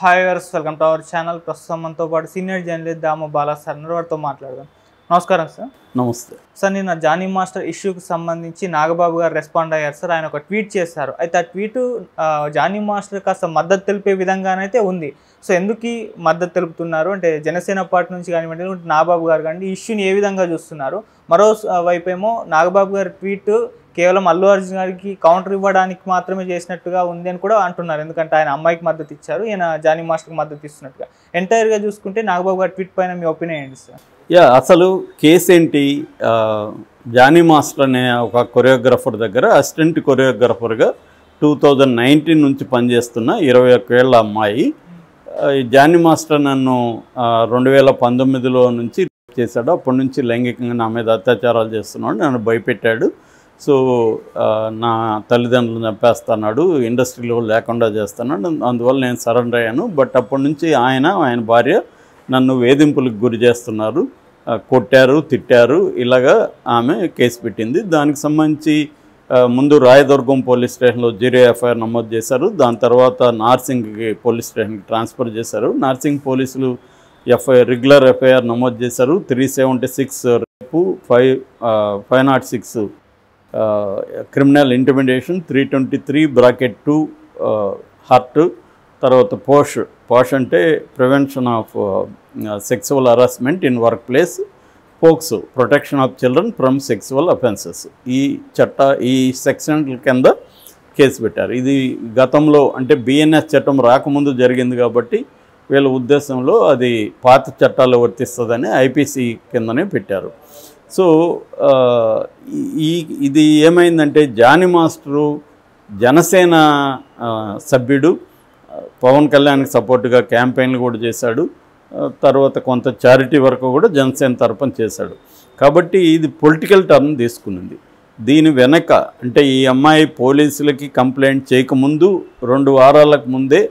Hi viewers, welcome to our channel. ప్రస్తుతం మనతో పాటు సీనియర్ జర్నలిస్ట్ దాము బాలా సార్ వారితో మాట్లాడదాం. నమస్కారం సార్. నమస్తే సార్, నిన్న జానీ మాస్టర్ ఇష్యూకి సంబంధించి నాగబాబు గారు రెస్పాండ్ అయ్యారు సార్. ఆయన ఒక ట్వీట్ చేశారు. అయితే ఆ ట్వీట్ జానీ మాస్టర్ కాస్త మద్దతు తెలిపే విధంగానైతే ఉంది. సో ఎందుకు మద్దతు తెలుపుతున్నారు అంటే జనసేన పార్టీ నుంచి కానివ్వండి, నాగబాబు గారు కానీ ఈ ఇష్యూని ఏ విధంగా చూస్తున్నారు? మరో వైపేమో నాగబాబు గారి ట్వీట్ కేవలం అల్లు అర్జున్ గారికి కౌంటర్ ఇవ్వడానికి మాత్రమే చేసినట్టుగా ఉంది అని కూడా అంటున్నారు. ఎందుకంటే ఆయన అమ్మాయికి మద్దతు ఇచ్చారు, ఈయన జానీ మాస్టర్కి మద్దతు ఇస్తున్నట్టుగా. ఎంటైర్గా చూసుకుంటే నాగబాబు గారి ట్వీట్ పైన మీ ఒపీనియన్ ఏంటి సార్? అసలు కేసు ఏంటి? జానీ మాస్టర్ అనే ఒక కొరియోగ్రాఫర్ దగ్గర అసిస్టెంట్ కొరియోగ్రాఫర్గా 2019 నుంచి పనిచేస్తున్న 21 ఏళ్ల అమ్మాయి. జానీ మాస్టర్ నన్ను 2019లో నుంచి చేశాడు. అప్పటి నుంచి లైంగికంగా నా మీద అత్యాచారాలు చేస్తున్నాడు, నన్ను భయపెట్టాడు. సో నా తల్లిదండ్రులను చంపేస్తున్నాడు, ఇండస్ట్రీలో లేకుండా చేస్తున్నాడు, అందువల్ల నేను సరెండర్ అయ్యాను. బట్ అప్పటి నుంచి ఆయన భార్య నన్ను వేధింపులకు గురి చేస్తున్నారు, కొట్టారు, తిట్టారు. ఇలాగా ఆమె కేసు పెట్టింది. దానికి సంబంధించి ముందు రాయదుర్గం పోలీస్ స్టేషన్లో 0 ఎఫ్ఐఆర్ నమోదు చేశారు. దాని తర్వాత నార్సింగ్కి పోలీస్ స్టేషన్కి ట్రాన్స్ఫర్ చేశారు. నార్సింగ్ పోలీసులు రెగ్యులర్ ఎఫ్ఐఆర్ నమోదు చేశారు. 376 రేపు, 506 క్రిమినల్ ఇంటిమిడేషన్, 323(2) హర్ట్, తర్వాత పోష్ అంటే prevention of sexual harassment in work place, POCSO protection of children from sexual offences. ఈ సెక్షన్ల కింద కేసు పెట్టారు. ఇది గతంలో అంటే బిఎన్ఎస్ చట్టం రాకముందు జరిగింది కాబట్టి వీళ్ళ ఉద్దేశంలో అది పాత చట్టాలు వర్తిస్తుందని ఐపీసీ కిందనే పెట్టారు. సో ఇది ఏమైందంటే జానీ మాస్టరు జనసేన సభ్యుడు, పవన్ కళ్యాణ్కి సపోర్టుగా క్యాంపెయిన్లు కూడా చేశాడు. తర్వాత కొంత చారిటీ వర్క్ కూడా జనసేన తరపున చేశాడు. కాబట్టి ఇది పొలిటికల్ టర్న్ తీసుకునింది. దీని వెనక అంటే ఈ అమ్మాయి పోలీసులకి కంప్లైంట్ చేయకముందు 2 వారాలకు ముందే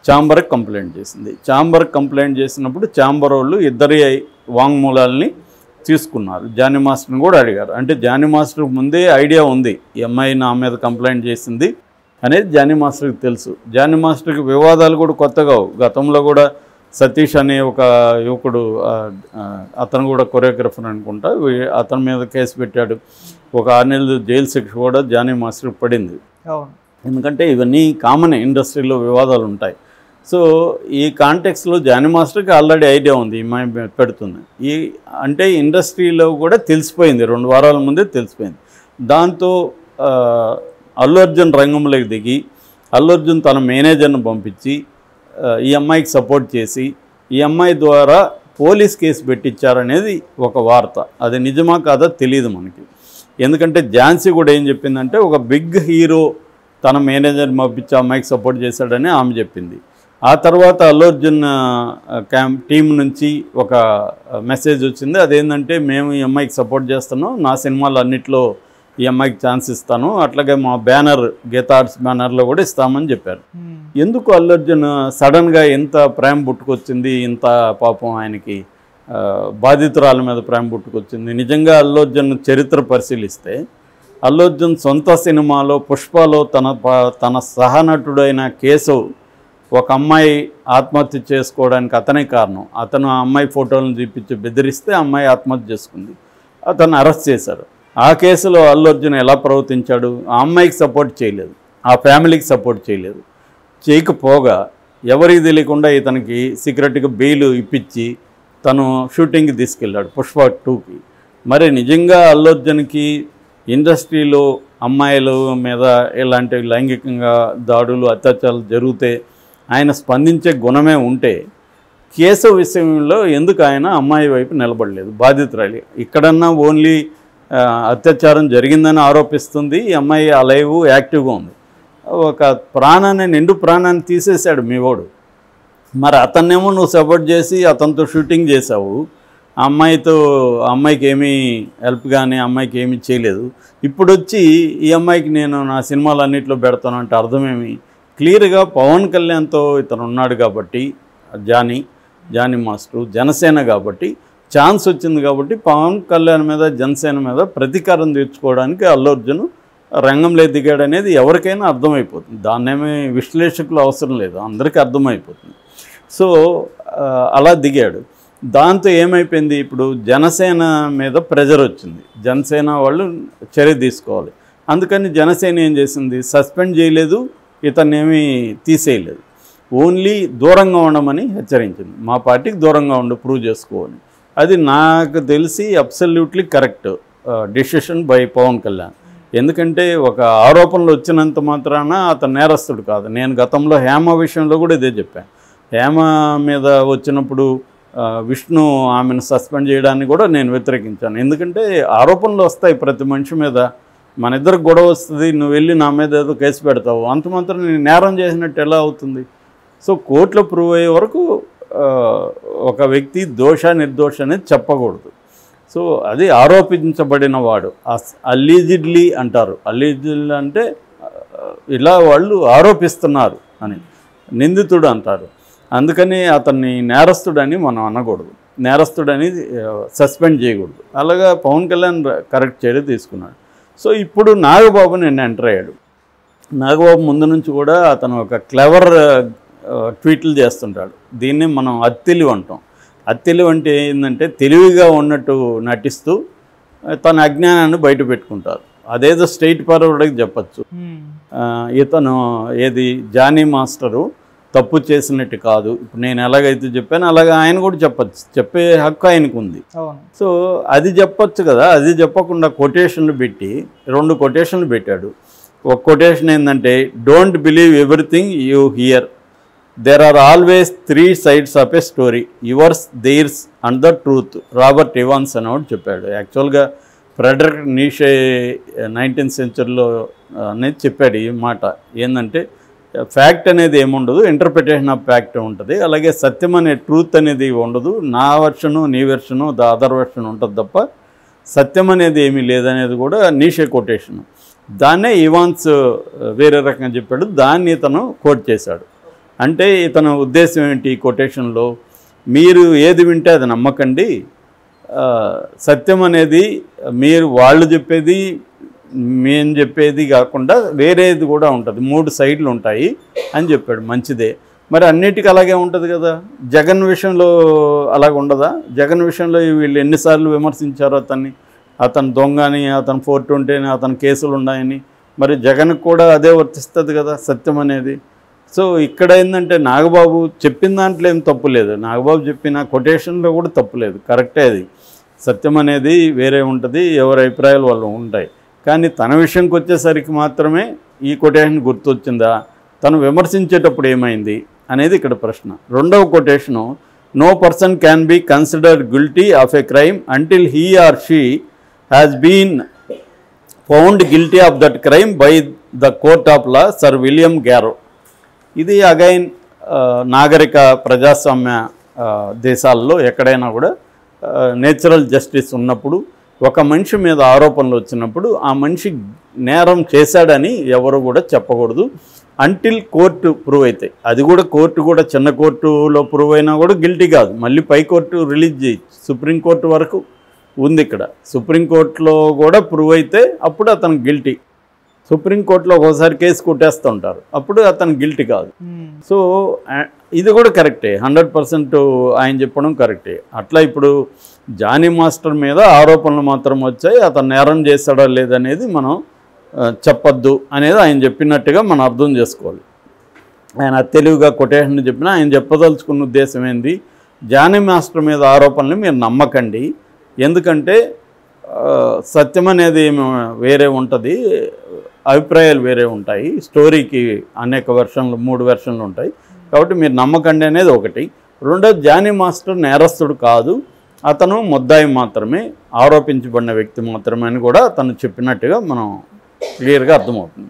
ఛాంబర్కి కంప్లైంట్ చేసింది. ఛాంబర్కి కంప్లైంట్ చేసినప్పుడు ఛాంబర్ వాళ్ళు ఇద్దరి వాంగ్మూలాల్ని తీసుకున్నారు. జానీ మాస్టర్ని కూడా అడిగారు. అంటే జానీ మాస్టర్కి ముందే ఐడియా ఉంది ఈ అమ్మాయి నా మీద కంప్లైంట్ చేసింది అనేది జానీ మాస్టర్కి తెలుసు. జానీ మాస్టర్కి వివాదాలు కూడా కొత్తగా, గతంలో కూడా సతీష్ అనే ఒక యువకుడు, అతను కూడా కొరియోగ్రఫర్ అనుకుంటా, అతని మీద కేసు పెట్టాడు. ఒక 6 నెలలు జైలు శిక్ష కూడా జానీ మాస్టర్కి పడింది. ఎందుకంటే ఇవన్నీ కామన్, ఇండస్ట్రీలో వివాదాలు ఉంటాయి. సో ఈ కాంటెక్స్లో జానీ మాస్టర్కి ఆల్రెడీ ఐడియా ఉంది ఈ పెడుతుంది. అంటే ఇండస్ట్రీలో కూడా తెలిసిపోయింది, 2 వారాల ముందే తెలిసిపోయింది. దాంతో అల్లు అర్జున్ రంగంలోకి దిగి అల్లు అర్జున్ తన మేనేజర్ను పంపించి ఈ అమ్మాయికి సపోర్ట్ చేసి ఈ అమ్మాయి ద్వారా పోలీస్ కేసు పెట్టించారనేది ఒక వార్త. అది నిజమా కాదా తెలియదు మనకి. ఎందుకంటే ఝాన్సీ కూడా ఏం చెప్పిందంటే ఒక బిగ్ హీరో తన మేనేజర్ని పంపించి అమ్మాయికి సపోర్ట్ చేశాడని ఆమె చెప్పింది. ఆ తర్వాత అల్లు అర్జున్ టీం నుంచి ఒక మెసేజ్ వచ్చింది. అదేంటంటే మేము ఈ అమ్మాయికి సపోర్ట్ చేస్తున్నాం, నా సినిమాలు అన్నిట్లో ఈ అమ్మాయికి ఛాన్స్ ఇస్తాను, అట్లాగే మా బ్యానర్ గీతా ఆర్ట్స్ బ్యానర్లో కూడా ఇస్తామని చెప్పారు. ఎందుకు అల్లు అర్జున్ సడన్గా ఇంత ప్రేమ పుట్టుకొచ్చింది, ఇంత పాపం ఆయనకి బాధితురాల మీద ప్రేమ పుట్టుకొచ్చింది? నిజంగా అల్లు అర్జున్ చరిత్ర పరిశీలిస్తే అల్లు అర్జున్ సొంత సినిమాలో పుష్పలో తన సహనటుడైన కేశవ్ ఒక అమ్మాయి ఆత్మహత్య చేసుకోవడానికి అతనే కారణం. అతను ఆ అమ్మాయి ఫోటోలను చూపించి బెదిరిస్తే అమ్మాయి ఆత్మహత్య చేసుకుంది. అతను అరెస్ట్ చేశారు. ఆ కేసులో అల్లు అర్జున్ ఎలా ప్రవర్తించాడు? ఆ అమ్మాయికి సపోర్ట్ చేయలేదు, ఆ ఫ్యామిలీకి సపోర్ట్ చేయలేదు. చేయకపోగా ఎవరికి తెలియకుండా ఇతనికి సీక్రెట్గా బెయిల్ ఇప్పించి తను షూటింగ్కి తీసుకెళ్ళాడు పుష్ప 2కి. మరి నిజంగా అల్లు అర్జున్కి ఇండస్ట్రీలో అమ్మాయిల మీద ఇలాంటి లైంగికంగా దాడులు, అత్యాచారాలు జరిగితే ఆయన స్పందించే గుణమే ఉంటే కేసు విషయంలో ఎందుకు ఆయన అమ్మాయి వైపు నిలబడలేదు? బాధితురాలి ఇక్కడన్నా ఓన్లీ అత్యాచారం జరిగిందని ఆరోపిస్తుంది ఈ అమ్మాయి, ఆ లైవ్ యాక్టివ్గా ఉంది. ఒక నిండు ప్రాణాన్ని తీసేశాడు మీ వాడు. మరి అతన్నేమో నువ్వు సపోర్ట్ చేసి అతనితో షూటింగ్ చేసావు. అమ్మాయికి ఏమీ హెల్ప్ కానీ అమ్మాయికి ఏమీ చేయలేదు. ఇప్పుడు వచ్చి ఈ అమ్మాయికి నేను నా సినిమాలు అన్నింటిలో పెడతాను అంటే అర్థమేమి? క్లియర్గా పవన్ కళ్యాణ్తో ఇతను ఉన్నాడు కాబట్టి, జానీ మాస్టరు జనసేన కాబట్టి ఛాన్స్ వచ్చింది కాబట్టి పవన్ కళ్యాణ్ మీద జనసేన మీద ప్రతీకారం తీర్చుకోవడానికి అల్లు అర్జున్ రంగంలో దిగాడనేది ఎవరికైనా అర్థమైపోతుంది. దాన్నేమీ విశ్లేషకులు అవసరం లేదు, అందరికీ అర్థమైపోతుంది. సో అలా దిగాడు. దాంతో ఏమైపోయింది, ఇప్పుడు జనసేన మీద ప్రెజర్ వచ్చింది, జనసేన వాళ్ళు చర్య తీసుకోవాలి. అందుకని జనసేన ఏం చేసింది, సస్పెండ్ చేయలేదు, ఇతన్ని ఏమీ తీసేయలేదు, ఓన్లీ దూరంగా ఉండమని హెచ్చరించింది. మా పార్టీకి దూరంగా ఉండి ప్రూవ్ చేసుకోవాలి. అది నాకు తెలిసి absolutely correct decision by Pawan Kalyan. ఎందుకంటే ఒక ఆరోపణలు వచ్చినంత మాత్రాన అతను నేరస్తుడు కాదు. నేను గతంలో హేమ విషయంలో కూడా ఇదే చెప్పాను. హేమ మీద వచ్చినప్పుడు విష్ణు ఆమెను సస్పెండ్ చేయడాన్ని కూడా నేను వ్యతిరేకించాను. ఎందుకంటే ఆరోపణలు వస్తాయి ప్రతి మనిషి మీద, మన ఇద్దరికి గొడవ వస్తుంది, నువ్వు వెళ్ళి నా మీద ఏదో కేసు పెడతావు, అంత మాత్రం నేను నేరం చేసినట్టు ఎలా అవుతుంది? సో కోర్టులో ప్రూవ్ అయ్యే వరకు ఒక వ్యక్తి దోష నిర్దోష అనేది చెప్పకూడదు. సో అది ఆరోపించబడిన వాడు, అలీజిడ్లీ అంటారు. అలీజిడ్లీ అంటే ఇలా వాళ్ళు ఆరోపిస్తున్నారు అని, నిందితుడు అంటారు. అందుకని అతన్ని నేరస్తుడని మనం అనకూడదు, నేరస్తుడని సస్పెండ్ చేయకూడదు. అలాగా పవన్ కళ్యాణ్ కరెక్ట్ చర్య తీసుకున్నాడు. సో ఇప్పుడు నాగబాబు నేను ఎంటర్ అయ్యాడు. నాగబాబు ముందు నుంచి కూడా అతను ఒక క్లెవర్ ట్వీట్లు చేస్తుంటాడు. దీన్ని మనం అత్తిలివి అంటాం. అత్తిలివి అంటే ఏంటంటే తెలివిగా ఉన్నట్టు నటిస్తూ తన అజ్ఞానాన్ని బయట పెట్టుకుంటారు. అదేదో స్ట్రైట్ ఫార్వర్డ్కి చెప్పచ్చు. ఇతను ఏది జానీ మాస్టరు తప్పు చేసినట్టు కాదు, ఇప్పుడు నేను ఎలాగైతే చెప్పాను అలాగే ఆయన కూడా చెప్పచ్చు, చెప్పే హక్కు ఆయనకు ఉంది. సో అది చెప్పచ్చు కదా, అది చెప్పకుండా కొటేషన్లు పెట్టి 2 కొటేషన్లు పెట్టాడు. ఒక కొటేషన్ ఏంటంటే, don't believe everything you hear, there are always 3 sides of a story, yours, theirs and the truth, Robert Evans అని చెప్పాడు. యాక్చువల్గా ఫ్రెడరిక్ నీషే 19th centuryలో అనేది చెప్పాడు ఈ మాట. ఏంటంటే ఫ్యాక్ట్ అనేది ఏముండదు, ఇంటర్ప్రిటేషన్ ఆఫ్ ఫ్యాక్ట్ ఉంటుంది, అలాగే సత్యం అనే ట్రూత్ అనేది ఉండదు, నా వెర్షను నీ వెర్షను ద అదర్ వెర్షన్ ఉంటుంది తప్ప సత్యం అనేది ఏమీ లేదనేది కూడా నీషే కొటేషన్. దాన్నే ఇవాన్స్ వేరే రకంగా చెప్పాడు, దాన్ని ఇతను కోట్ చేశాడు. అంటే ఇతను ఉద్దేశం ఏంటి ఈ కొటేషన్లో, మీరు ఏది వింటే అది నమ్మకండి, సత్యం అనేది మీరు వాళ్ళు చెప్పేది మేము చెప్పేది కాకుండా వేరేది కూడా ఉంటుంది, 3 sides ఉంటాయి అని చెప్పాడు. మంచిదే, మరి అన్నిటికీ అలాగే ఉంటుంది కదా. జగన్ విషయంలో అలాగ ఉండదా? జగన్ విషయంలో వీళ్ళు ఎన్నిసార్లు విమర్శించారు అతన్ని, అతను దొంగని, అతను 420 అని, అతను కేసులు ఉన్నాయని. మరి జగన్కి కూడా అదే వర్తిస్తుంది కదా సత్యం అనేది. సో ఇక్కడ ఏంటంటే నాగబాబు చెప్పిన దాంట్లో ఏం తప్పు లేదు, నాగబాబు చెప్పిన కొటేషన్లో కూడా తప్పు లేదు, కరెక్టే. అది సత్యం అనేది వేరే ఉంటుంది, ఎవరి అభిప్రాయాలు వాళ్ళు ఉంటాయి. కానీ తన విషయంకి వచ్చేసరికి మాత్రమే ఈ కొటేషన్ గుర్తొచ్చిందా, తను విమర్శించేటప్పుడు ఏమైంది అనేది ఇక్కడ ప్రశ్న. రెండవ quotation, no person can be considered guilty of a crime until he or she has been found guilty of that crime by the court of law, Sir William Garrow. ఇది అగైన్ నాగరిక ప్రజాస్వామ్య దేశాల్లో ఎక్కడైనా కూడా నేచురల్ జస్టిస్ ఉన్నప్పుడు, ఒక మనిషి మీద ఆరోపణలు వచ్చినప్పుడు ఆ మనిషి నేరం చేశాడని ఎవరు కూడా చెప్పకూడదు అంటిల్ కోర్టు ప్రూవ్ అవుతాయి. అది కూడా కోర్టు కూడా చిన్న కోర్టులో ప్రూవ్ అయినా కూడా గిల్టీ కాదు, మళ్ళీ పై కోర్టు రిలీజ్ చేయొచ్చు. సుప్రీంకోర్టు వరకు ఉంది ఇక్కడ, సుప్రీంకోర్టులో కూడా ప్రూవ్ అయితే అప్పుడు అతను గిల్టీ. సుప్రీంకోర్టులో ఒకసారి కేసు కొట్టేస్తూ ఉంటారు, అప్పుడు అతను గిల్టీ కాదు. సో ఇది కూడా కరెక్టే, 100% ఆయన చెప్పడం కరెక్టే. అట్లా ఇప్పుడు జానీ మాస్టర్ మీద ఆరోపణలు మాత్రం వచ్చాయి, అతను నేరం చేశాడా లేదనేది మనం చెప్పొద్దు అనేది ఆయన చెప్పినట్టుగా మనం అర్థం చేసుకోవాలి. ఆయన తెలివిగా కొటేషన్ చెప్పినా ఆయన చెప్పదలుచుకున్న ఉద్దేశం ఏంది, జానీ మాస్టర్ మీద ఆరోపణలు మీరు నమ్మకండి, ఎందుకంటే సత్యం అనేది వేరే ఉంటుంది, అభిప్రాయాలు వేరే ఉంటాయి, స్టోరీకి అనేక వెర్షన్లు 3 వెర్షన్లు ఉంటాయి, కాబట్టి మీరు నమ్మకండి అనేది ఒకటి. రెండోది, జానీ మాస్టర్ నేరస్తుడు కాదు, అతను ముద్దాయి మాత్రమే, ఆరోపించబడిన వ్యక్తి మాత్రమే అని కూడా అతను చెప్పినట్టుగా మనం క్లియర్గా అర్థమవుతుంది.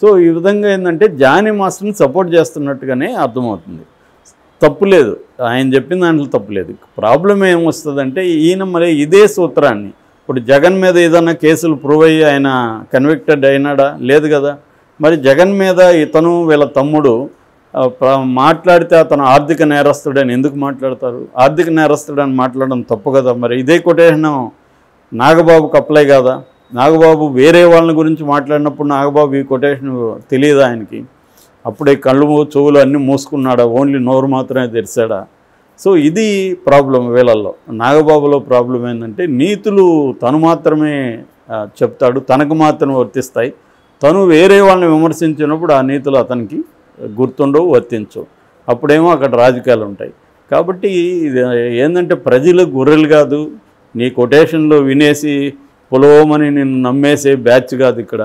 సో ఈ విధంగా ఏంటంటే జానీ మాస్టర్ని సపోర్ట్ చేస్తున్నట్టుగానే అర్థమవుతుంది. తప్పులేదు, ఆయన చెప్పిన దాంట్లో తప్పులేదు. ప్రాబ్లం ఏమొస్తుందంటే ఈయన మరి ఇదే సూత్రాన్ని, ఇప్పుడు జగన్ మీద ఏదైనా కేసులు ప్రూవ్ అయ్యి ఆయన కన్విక్టెడ్ అయినాడా? లేదు కదా. మరి జగన్ మీద ఇతను వీళ్ళ తమ్ముడు మాట్లాడితే అతను ఆర్థిక నేరస్తుడని ఎందుకు మాట్లాడతారు? ఆర్థిక నేరస్తుడని మాట్లాడడం తప్పు కదా. మరి ఇదే కొటేషన్ నాగబాబుకి అప్లై కదా. నాగబాబు వేరే వాళ్ళ గురించి మాట్లాడినప్పుడు నాగబాబు ఈ కొటేషన్ తెలియదు ఆయనకి. అప్పుడే కళ్ళు చెవులు అన్నీ మూసుకున్నాడా, ఓన్లీ నోరు మాత్రమే తెరిచాడా? సో ఇది ప్రాబ్లం వీళ్ళల్లో. నాగబాబులో ప్రాబ్లం ఏంటంటే నీతులు తను మాత్రమే చెప్తాడు, తనకు మాత్రమే వర్తిస్తాయి. తను వేరే వాళ్ళని విమర్శించినప్పుడు ఆ నీతులు అతనికి గుర్తుండవు, వర్తించవు. అప్పుడేమో అక్కడ రాజకీయాలు ఉంటాయి. కాబట్టి ఇది ఏంటంటే ప్రజలు గొర్రెలు కాదు, నీ కొటేషన్లో వినేసి పొలవమని నిన్ను నమ్మేసే బ్యాచ్ కాదు ఇక్కడ.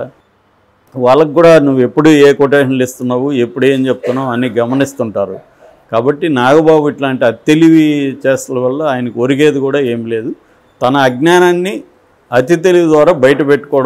వాళ్ళకు కూడా నువ్వు ఎప్పుడు ఏ కొటేషన్లు ఇస్తున్నావు, ఎప్పుడు ఏం చెప్తున్నావు అని గమనిస్తుంటారు. కాబట్టి నాగబాబు ఇట్లాంటి అతెలివి చేష్టల వల్ల ఆయనకు ఒరిగేది కూడా ఏం లేదు. తన అజ్ఞానాన్ని అతి తెలివి ద్వారా బయట పెట్టుకోవడం